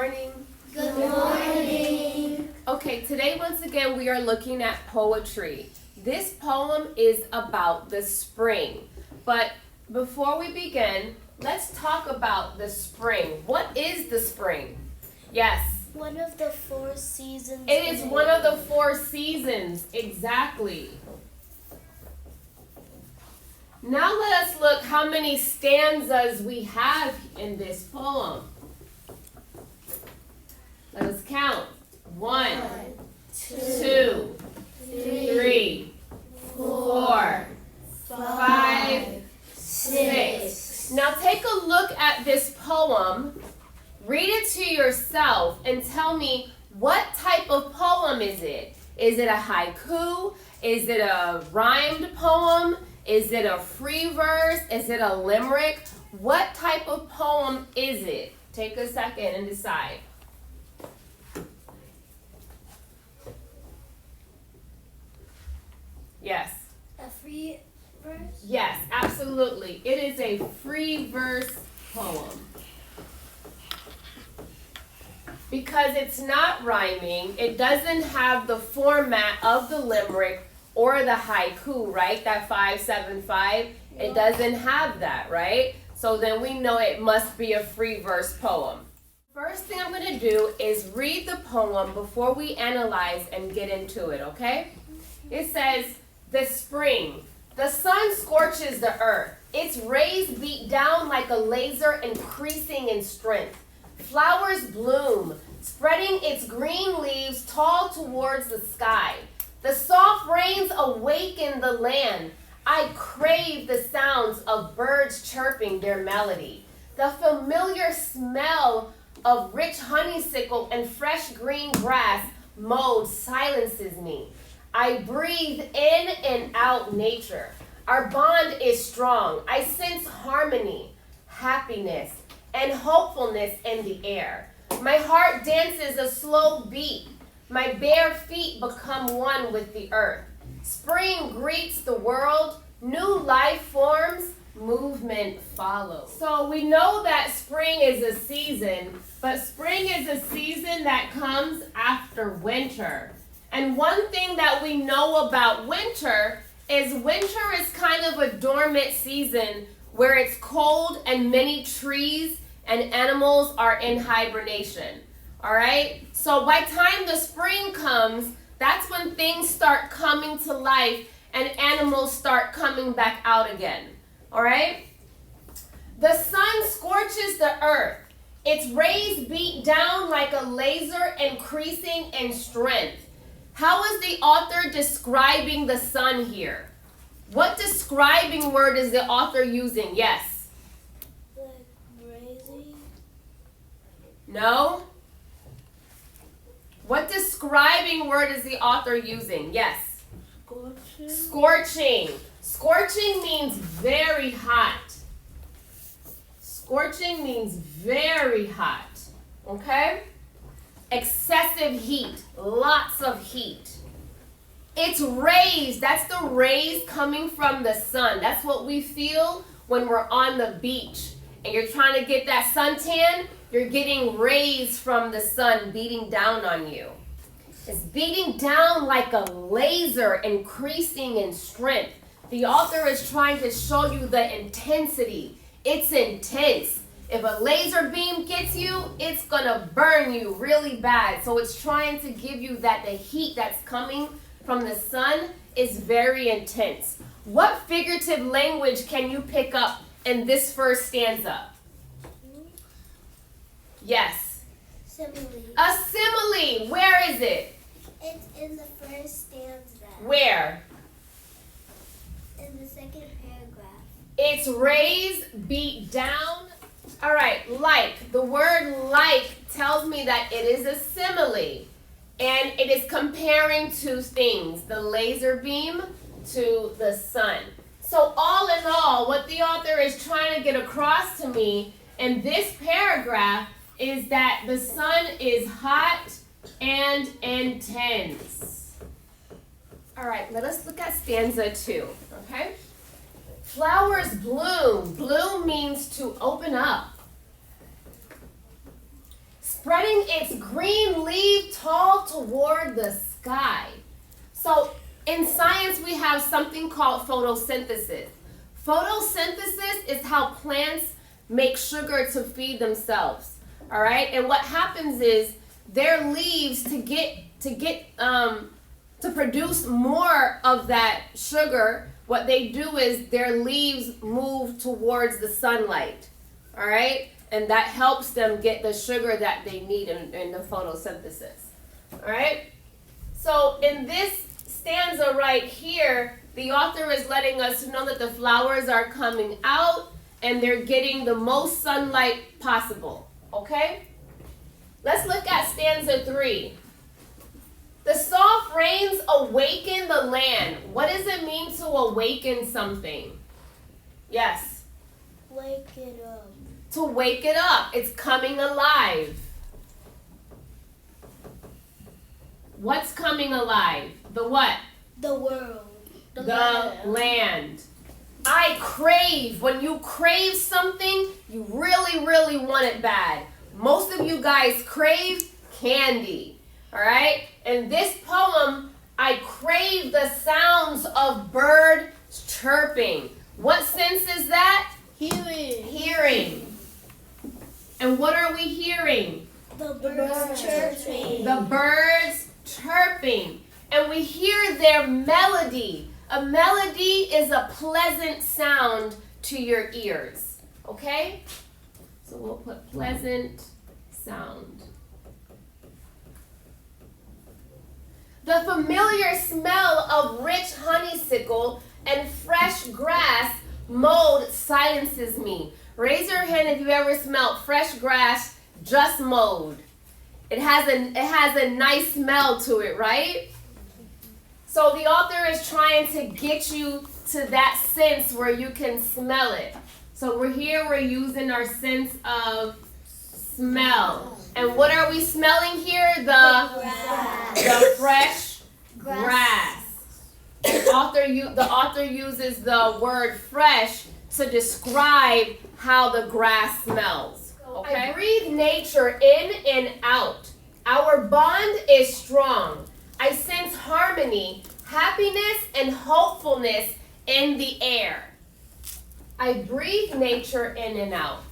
morning. Good morning. Okay, today once again we are looking at poetry. This poem is about the spring. But before we begin, let's talk about the spring. What is the spring? Yes. One of the 4 seasons. It is one of the 4 seasons, exactly. Now let us look how many stanzas we have in this poem. Let us count. 1, 2, 3, 4, 5, 6. Now take a look at this poem. Read it to yourself and tell me what type of poem is it? Is it a haiku? Is it a rhymed poem? Is it a free verse? Is it a limerick? What type of poem is it? Take a second and decide. Yes. A free verse? Yes, absolutely. It is a free verse poem. Because it's not rhyming, it doesn't have the format of the limerick or the haiku, right? That 575, it doesn't have that, right? So then we know it must be a free verse poem. First thing I'm going to do is read the poem before we analyze and get into it, okay? It says, the spring. The sun scorches the earth. Its rays beat down like a laser, increasing in strength. Flowers bloom, spreading its green leaves tall towards the sky. The soft rains awaken the land. I crave the sounds of birds chirping their melody. The familiar smell of rich honeysuckle and fresh green grass mowed silences me. I breathe in and out nature. Our bond is strong. I sense harmony, happiness, and hopefulness in the air. My heart dances a slow beat. My bare feet become one with the earth. Spring greets the world. New life forms. Movement follows. So we know that spring is a season, but spring is a season that comes after winter. And one thing that we know about winter is kind of a dormant season where it's cold and many trees and animals are in hibernation. All right? So by the time the spring comes, that's when things start coming to life and animals start coming back out again. All right? The sun scorches the earth. Its rays beat down like a laser, increasing in strength. How is the author describing the sun here? What describing word is the author using? Yes. Like crazy? No? What describing word is the author using? Yes. Scorching? Scorching. Scorching means very hot. Scorching means very hot. Okay? Excessive heat. Lots of heat. It's rays. That's the rays coming from the sun. That's what we feel when we're on the beach and you're trying to get that suntan. You're getting rays from the sun beating down on you. It's beating down like a laser, increasing in strength. The author is trying to show you the intensity. It's intense. If a laser beam gets you, it's going to burn you really bad. So it's trying to give you that the heat that's coming from the sun is very intense. What figurative language can you pick up in this first stanza? Yes. Simile. A simile. Where is it? It's in the first stanza. Where? In the second paragraph. Its rays beat down. All right, like. The word like tells me that it is a simile. And it is comparing two things, the laser beam to the sun. So all in all, what the author is trying to get across to me in this paragraph is that the sun is hot and intense. All right, let us look at stanza 2, okay? Flowers bloom. Bloom means to open up. spreading its green leaf tall toward the sky. So in science, we have something called photosynthesis. Photosynthesis is how plants make sugar to feed themselves. All right, and what happens is their leaves to produce more of that sugar. What they do is their leaves move towards the sunlight. All right, and that helps them get the sugar that they need in the photosynthesis. All right, so in this stanza right here, the author is letting us know that the flowers are coming out and they're getting the most sunlight possible. Okay? Let's look at stanza 3. The soft rains awaken the land. What does it mean to awaken something? Yes. Wake it up. To wake it up. It's coming alive. What's coming alive? The what? The world. The land. I crave. When you crave something, you really, really want it bad. Most of you guys crave candy. All right? In this poem, I crave the sounds of birds chirping. What sense is that? Hearing. Hearing. And what are we hearing? The birds chirping. The birds chirping. And we hear their melody. A melody is a pleasant sound to your ears. Okay? So we'll put pleasant sound. The familiar smell of rich honeysuckle and fresh grass mowed silences me. Raise your hand if you ever smelled fresh grass just mowed. It has a nice smell to it, right? So the author is trying to get you to that sense where you can smell it. So we're using our sense of smell. And what are we smelling here? The fresh grass. The author uses the word fresh to describe how the grass smells. Okay? I breathe nature in and out. Our bond is strong. I sense harmony, happiness, and hopefulness in the air. I breathe nature in and out.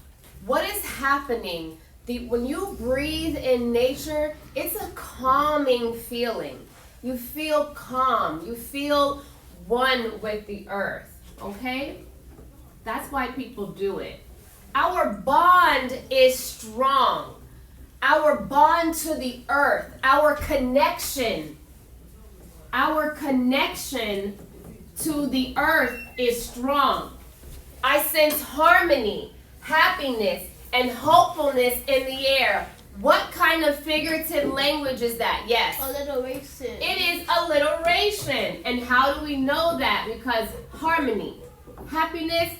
What is happening? When you breathe in nature, it's a calming feeling. You feel calm. You feel one with the earth. Okay? That's why people do it. Our bond is strong. Our bond to the earth, our connection to the earth is strong. I sense harmony, happiness, and hopefulness in the air. What kind of figurative language is that? Yes. Alliteration. It is alliteration. And how do we know that? Because harmony, happiness,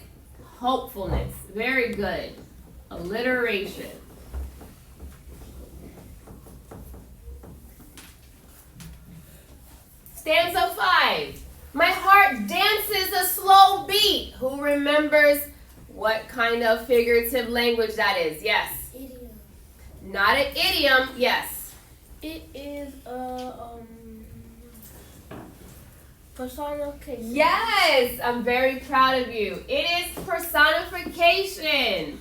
hopefulness. Very good. Alliteration. Stanza 5. My heart dances a slow beat. Who remembers what kind of figurative language that is? Yes. Idiom. Not an idiom. Yes. It is a personification. Yes. I'm very proud of you. It is personification.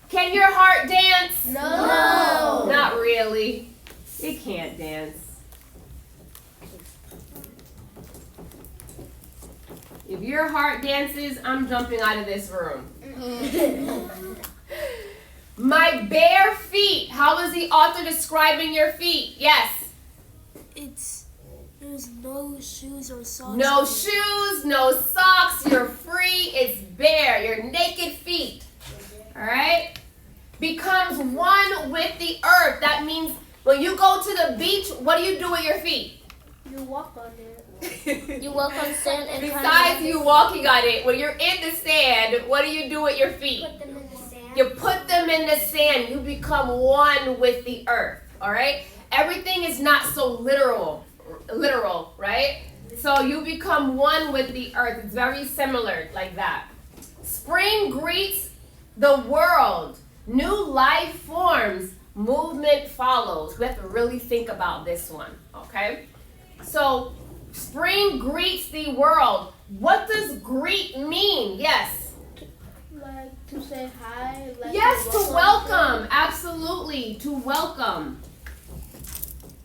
Can your heart dance? No. Not really. It can't dance. If your heart dances, I'm jumping out of this room. My bare feet. How is the author describing your feet? Yes. There's no shoes or socks. No shoes, no socks. You're free. It's bare. Your naked feet. All right? Becomes one with the earth. That means when you go to the beach, what do you do with your feet? You walk on it. You walk on sand and besides you walking on it, when you're in the sand, what do you do with your feet? Put them in the sand. You put them in the sand. You become one with the earth. All right? Everything is not so literal, right? So you become one with the earth. It's very similar like that. Spring greets the world. New life forms movement follows. We have to really think about this one, okay? So, spring greets the world. What does greet mean? Yes. Like to say hi. Like Yes, to welcome. Absolutely, to welcome.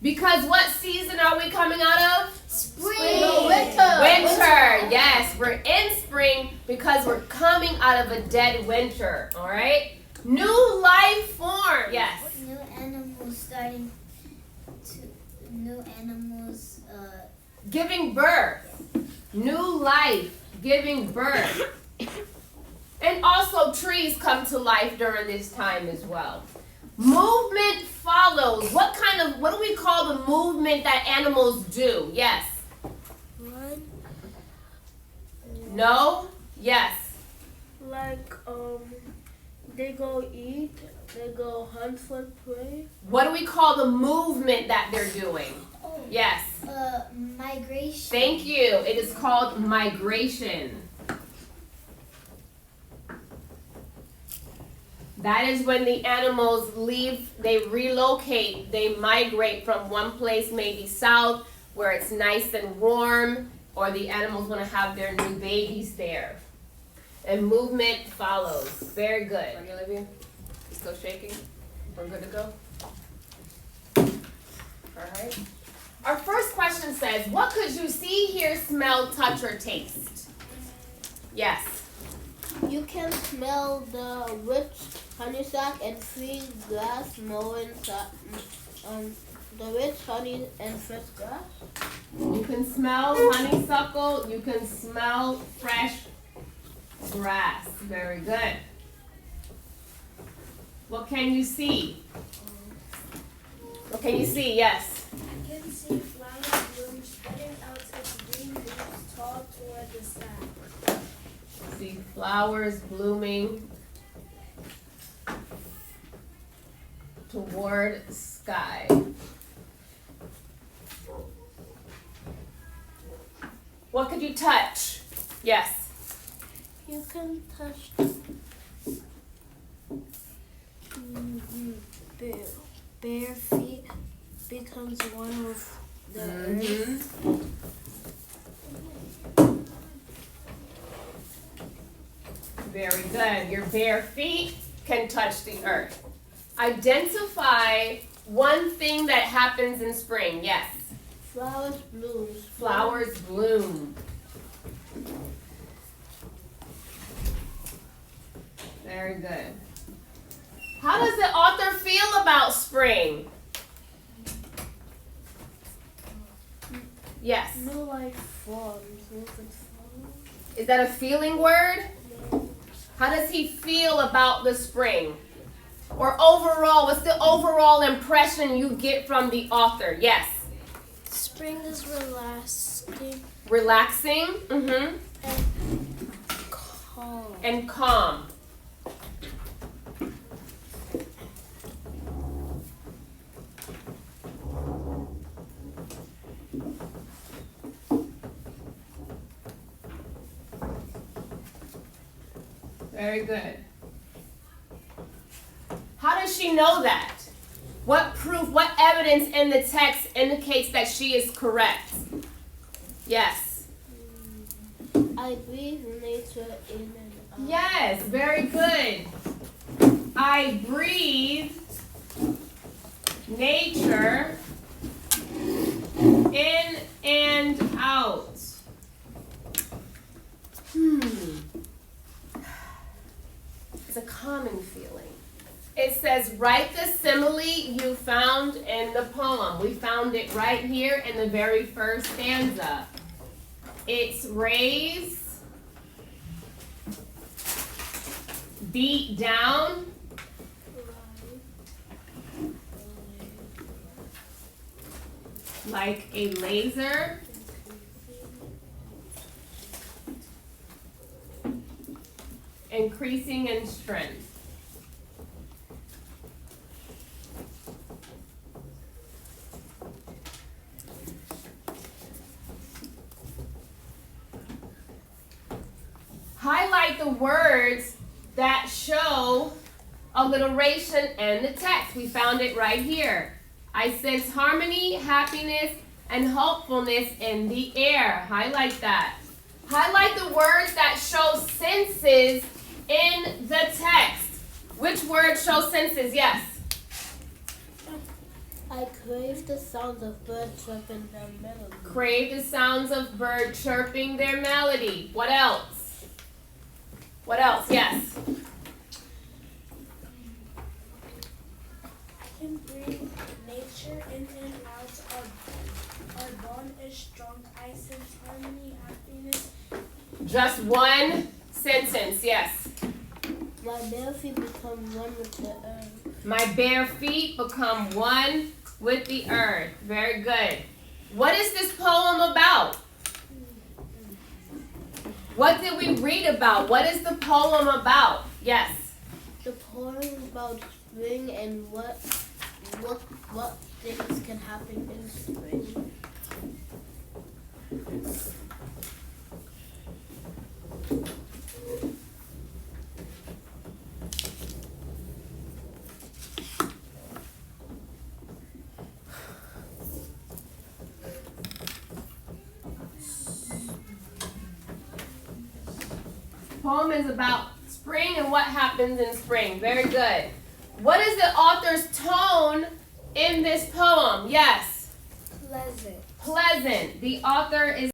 Because what season are we coming out of? Spring. No, winter. Yes, we're in spring because we're coming out of a dead winter. All right. New life form. Yes. New animals starting to new animals Giving birth. New life. Giving birth. And also trees come to life during this time as well. Movement follows. What do we call the movement that animals do? Yes. Run. No? Yes. Like they go eat. They go hunt for prey. What do we call the movement that they're doing? Yes. migration. Thank you. It is called migration. That is when the animals leave, they relocate, they migrate from one place, maybe south, where it's nice and warm, or the animals want to have their new babies there. And movement follows. Very good. Ready, Olivia? Still shaking? We're good to go? All right. Our first question says, what could you see, hear, smell, touch, or taste? Yes. You can smell the rich honeysuck and free grass mowing the rich honey and fresh grass. You can smell honeysuckle. You can smell fresh grass. Very good. What can you see? What can you see? Yes. I can see flower blooms spreading out its green leaves tall toward the sky. See flowers blooming toward sky. What could you touch? Yes. You can touch bare feet becomes one with the earth. Very good. Your bare feet can touch the earth. Identify one thing that happens in spring. Yes. Flowers blooms. Flowers bloom. Very good. How does the author feel about spring? Yes. New life forms. Is that a feeling word? How does he feel about the spring? Or overall, what's the overall impression you get from the author? Yes. Spring is relaxing. Relaxing. Mm-hmm. And calm. And calm. Very good. How does she know that? What proof, what evidence in the text indicates that she is correct? Yes. I breathe nature in and out. Yes, very good. I breathe nature in and out. It's a common feeling. It says, write the simile you found in the poem. We found it right here in the very first stanza. It's raise, beat down, like a laser, increasing in strength. Highlight the words that show alliteration, and the text. We found it right here. I sense harmony, happiness, and hopefulness in the air. Highlight that. Highlight the words that show senses in the text. Which words show senses? Yes. I crave the sounds of birds chirping their melody. Crave the sounds of bird chirping their melody. What else? What else? Yes. I can breathe nature in and out. Our bond is strong. I sense harmony, happiness. Just one sentence. Yes. My bare feet become one with the earth. My bare feet become one with the earth. Very good. What is this poem about? What did we read about? What is the poem about? Yes. The poem about spring and what things can happen in spring. Poem is about spring and what happens in spring. Very good. What is the author's tone in this poem? Yes. Pleasant. Pleasant. The author is